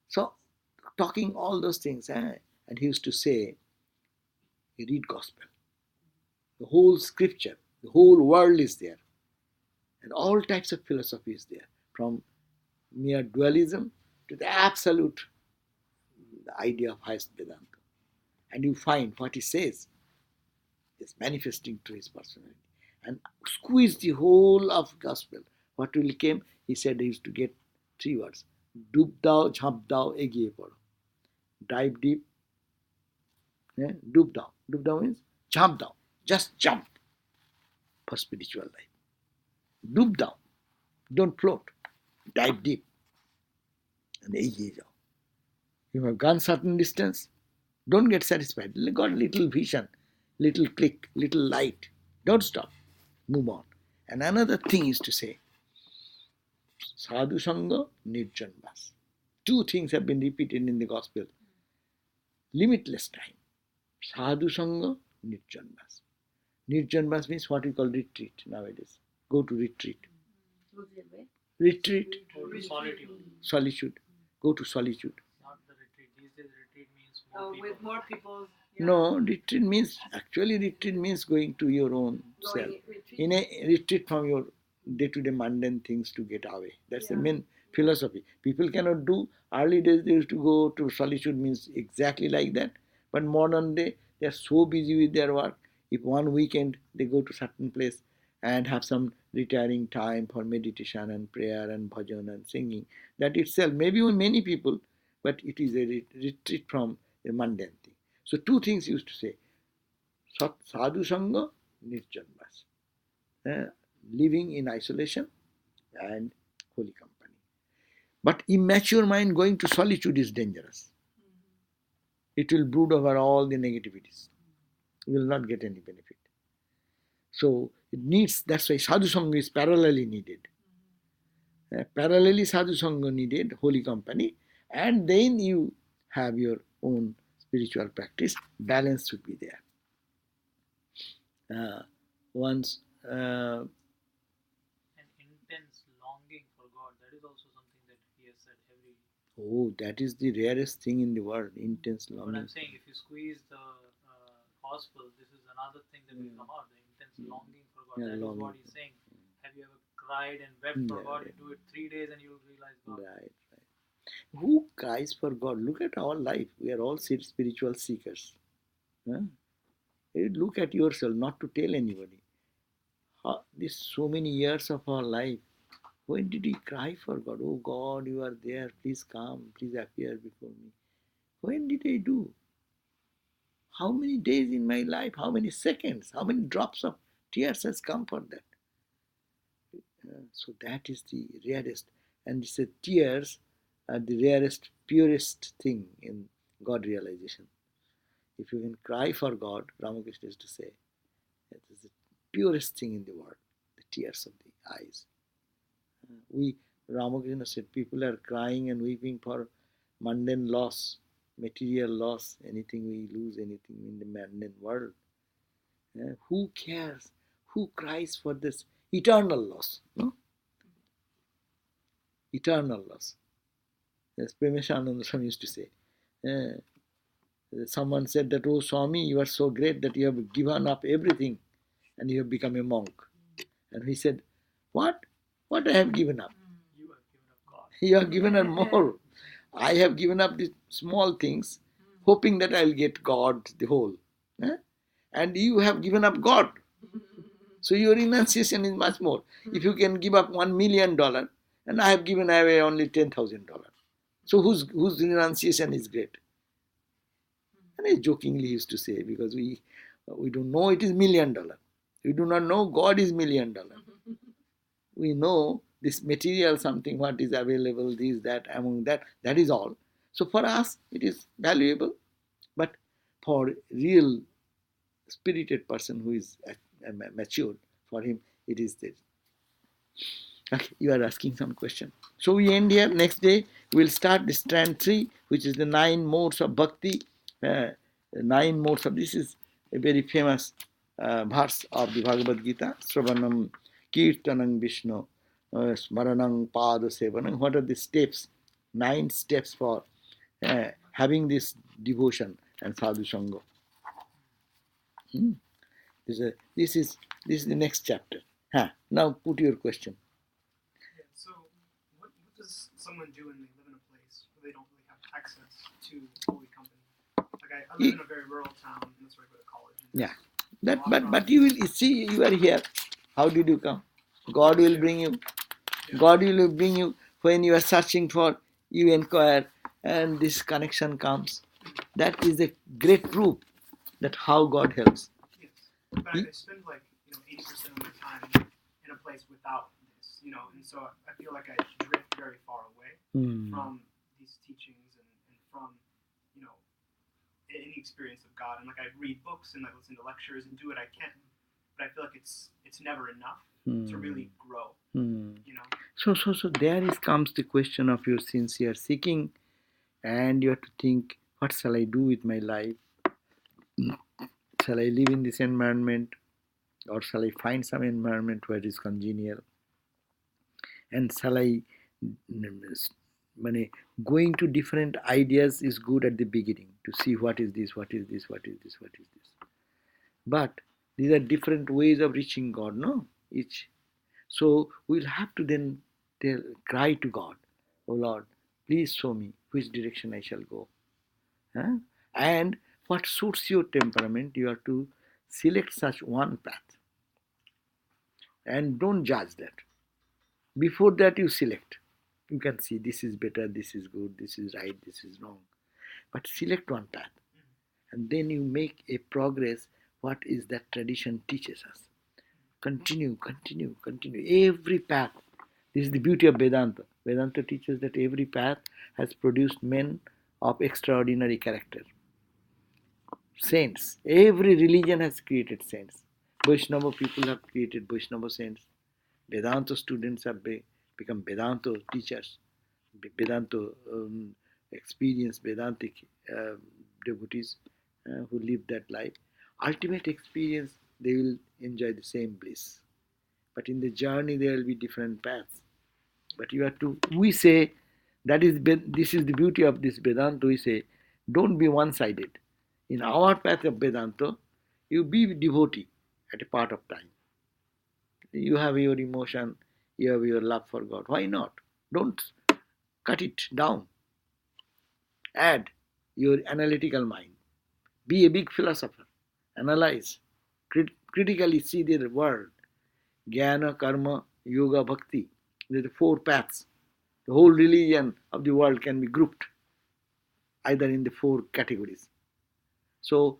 so talking all those things. And he used to say, you read gospel. The whole scripture, the whole world is there. And all types of philosophy is there, from mere dualism to the absolute the idea of highest Vedanta. And you find what he says is manifesting to his personality. And squeeze the whole of gospel. What will come? He said he used to get 3 words. Dub dao, jhamp dao, egiye pado. Dive deep. Dub dao. Dub dao means jump down. Just jump for spiritual life. Dub down. Don't float. Dive deep. And egiye jao. You have gone certain distance. Don't get satisfied. Got little vision, little click, little light. Don't stop. Move on. And another thing is to say, sadhu sangha, nirjan vas. 2 things have been repeated in the gospel. Limitless time. Sadhu sangha, nirjan vas. Nirjan vas means what we call retreat nowadays. Go to retreat. Retreat. Go to solitude. Solitude. Go to solitude. Not the retreat. These days retreat means more people. With more people. Yeah. No, retreat means going to your own self. In a retreat from your day-to-day mundane things to get away. That's the main philosophy. People cannot do. Early days they used to go to solitude means exactly like that. But modern day they are so busy with their work. If one weekend they go to certain place and have some retiring time for meditation and prayer and bhajan and singing, that itself maybe many people, but it is a retreat from a mundane thing. So 2 things used to say. Sadhu sangha, nirjan vas. Living in isolation and holy company. But immature mind going to solitude is dangerous. It will brood over all the negativities. You will not get any benefit. So it needs, that's why sadhu sangha is parallelly needed. Parallelly sadhu sangha needed, holy company, and then you have your own spiritual practice. Balance should be there. Once An intense longing for God. That is also something that he has said every. Oh, that is the rarest thing in the world, intense But longing. I'm saying if you squeeze the gospel, this is another thing that will come out. The intense longing for God. Yeah, That is longing. what he's saying. Have you ever cried and wept for Yeah, God? yeah. Do it 3 days and you will realize God. Right. Who cries for God? Look at our life. We are all spiritual seekers. Look at yourself, not to tell anybody. This so many years of our life, when did we cry for God? Oh God, you are there. Please come. Please appear before me. When did I do? How many days in my life? How many seconds? How many drops of tears has come for that? So that is the rarest. And it's the tears are the rarest, purest thing in God realization. If you can cry for God, Ramakrishna used to say, it is the purest thing in the world, the tears of the eyes. Ramakrishna said, people are crying and weeping for mundane loss, material loss, anything we lose, anything in the mundane world. Who cares? who cries for this eternal loss, no? Eternal loss. As Premeshananda Swami used to say. Someone said that, oh Swami, you are so great that you have given up everything and you have become a monk. And he said, what? What I have given up? You have given up God. You have given up more. I have given up these small things, hoping that I'll get God, the whole. And you have given up God. So your renunciation is much more. If you can give up $1 million, and I have given away only $10,000. So whose renunciation is great? And I jokingly used to say, because we don't know it is $1 million. We do not know God is $1 million. We know this material something, what is available, this, that, among that is all. So for us, it is valuable. But for real spirited person who is matured, for him, it is this. Okay, you are asking some question. So we end here. Next day, we will start the strand 3, which is the 9 modes of bhakti. 9 modes of, this is a very famous verse of the Bhagavad Gita. Sravanam, Kirtanam, Vishnu, Smaranam, Pada Sevanam. What are the steps? 9 steps for having this devotion and sadhu sangha. This is the next chapter. Now put your question. Yeah, so what does someone do when they live in a place where they don't really have access to holy company? Like I live in a very rural town, and that's where I go to college. Yeah, but you will see, you are here. How did you come? God will bring you. God will bring you when you are searching for. You inquire, and this connection comes. That is a great proof that how God helps. Yes, but I spend like 80% of my time in a place without this, and so I feel like I drift very far away from these teachings and from any experience of God. And like I read books and I listen to lectures and do what I can, but I feel like it's never enough to really grow. So there comes the question of your sincere seeking, and you have to think, what shall I do with my life? Shall I live in this environment, or shall I find some environment where it is congenial? And shall I, going to different ideas is good at the beginning to see what is this, what is this, what is this, what is this. But these are different ways of reaching God, no? Each. So we'll have to then cry to God, oh Lord, please show me which direction I shall go. And what suits your temperament, you have to select such one path. And don't judge that. Before that you select. You can see this is better, this is good, this is right, this is wrong. But select one path. And then you make a progress. What is that tradition teaches us? Continue. Every path. This is the beauty of Vedanta. Vedanta teaches that every path has produced men of extraordinary character. Saints. Every religion has created saints. Vaishnava people have created Vaishnava saints. Vedanta students have become Vedanta teachers. Vedanta experienced Vedantic devotees who live that life. Ultimate experience, they will enjoy the same bliss. But in the journey, there will be different paths. But you have to, we say, this is the beauty of this Vedanta, we say, don't be one-sided. In our path of Vedanta, you be devotee at a part of time. You have your emotion, you have your love for God. Why not? Don't cut it down. Add your analytical mind. Be a big philosopher. Analyze. Critically see the world. Jnana, karma, yoga, bhakti. There are the 4 paths. The whole religion of the world can be grouped either in the 4 categories. So,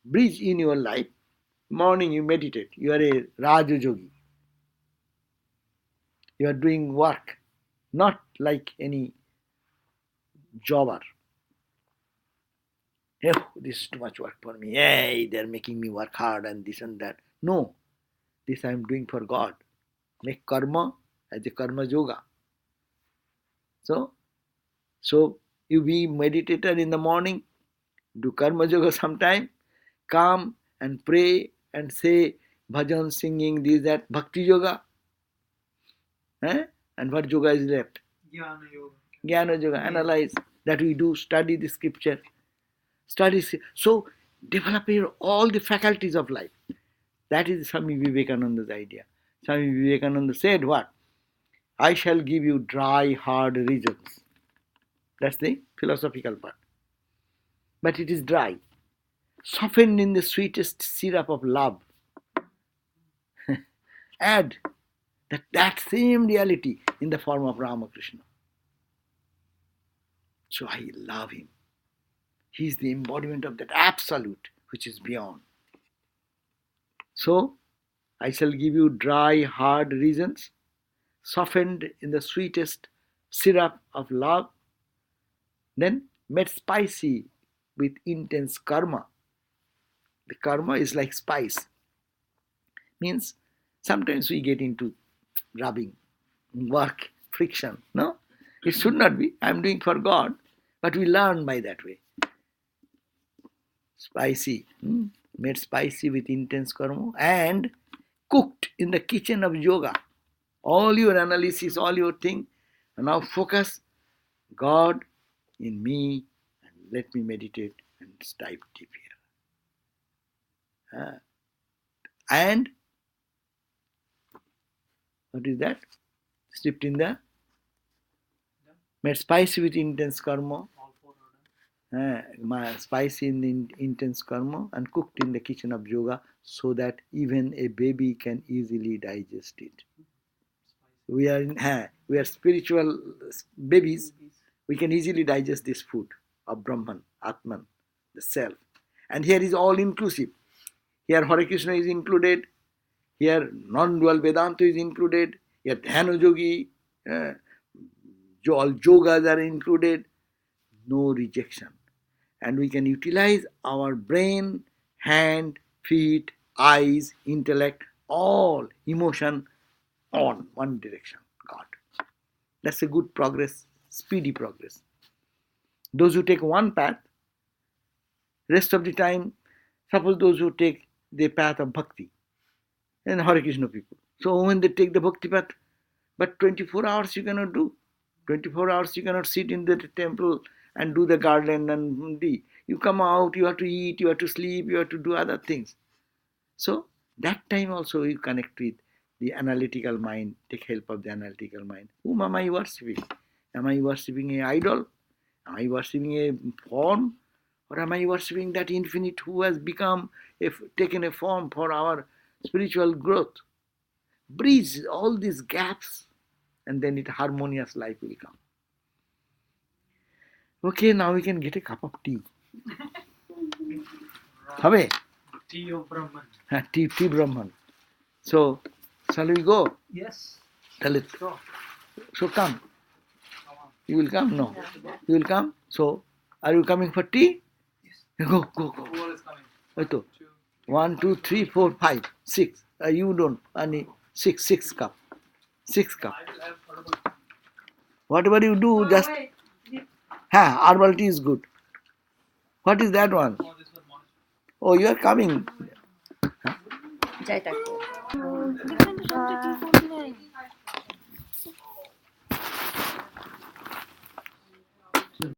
bridge in your life. Morning you meditate. You are a Raja Yogi. You are doing work, not like any jobber. Oh, this is too much work for me. Hey, they are making me work hard and this and that. No, this I am doing for God. Make karma as a karma yoga. So you be meditator in the morning, do karma yoga sometime, come and pray and say, bhajan, singing, this, that, bhakti yoga. And what yoga is left? Jnana yoga. Jnana yoga, analyze that we do, study the scripture. So develop all the faculties of life. That is Swami Vivekananda's idea. Swami Vivekananda said what? I shall give you dry, hard reasons. That's the philosophical part. But it is dry. Softened in the sweetest syrup of love. Add that same reality in the form of Ramakrishna. So I love him. He is the embodiment of that absolute which is beyond. So I shall give you dry, hard reasons, softened in the sweetest syrup of love, then made spicy with intense karma. The karma is like spice. Means sometimes we get into rubbing, work, friction. No? It should not be. I am doing for God. But we learn by that way. Spicy. Made spicy with intense karma and cooked in the kitchen of yoga. All your analysis, all your thing. And now focus God in me and let me meditate and dive deep here. And what is that? Steeped in the made spicy with intense karma. All four are done. Spicy in the intense karma and cooked in the kitchen of yoga so that even a baby can easily digest it. We are spiritual babies. We can easily digest this food of Brahman, Atman, the self. And here is all inclusive. Here Hare Krishna is included. Here non-dual Vedanta is included. Here Dhyana Yogi, all yogas are included. No rejection. And we can utilize our brain, hand, feet, eyes, intellect, all emotion on one direction, God. That's a good progress, speedy progress. Those who take one path, rest of the time, suppose those who take the path of bhakti, and Hare Krishna people. So when they take the bhakti path, but 24 hours you cannot do. 24 hours you cannot sit in the temple and do the garden and you come out, you have to eat, you have to sleep, you have to do other things. So that time also you connect with the analytical mind, take help of the analytical mind. Whom am I worshipping? Am I worshipping an idol? Am I worshipping a form? Or am I worshipping that infinite who has taken a form for our spiritual growth? Bridge all these gaps and then it harmonious life will come. Okay, now we can get a cup of tea. Have Tea of Brahman. tea Brahman. So, shall we go? Yes. Tell Sure. So come. Come on. You will come? No. You will come? So, are you coming for tea? Yes. Go. Who all is coming? Ito. 2. 1, 2, 3, 4, 5, 6. You don't. Only 6 cup. 6 cup. I will have herbal tea. Whatever you do, just. Wait. Herbal tea is good. What is that one? Oh, this was morning. Oh, you are coming. different different tea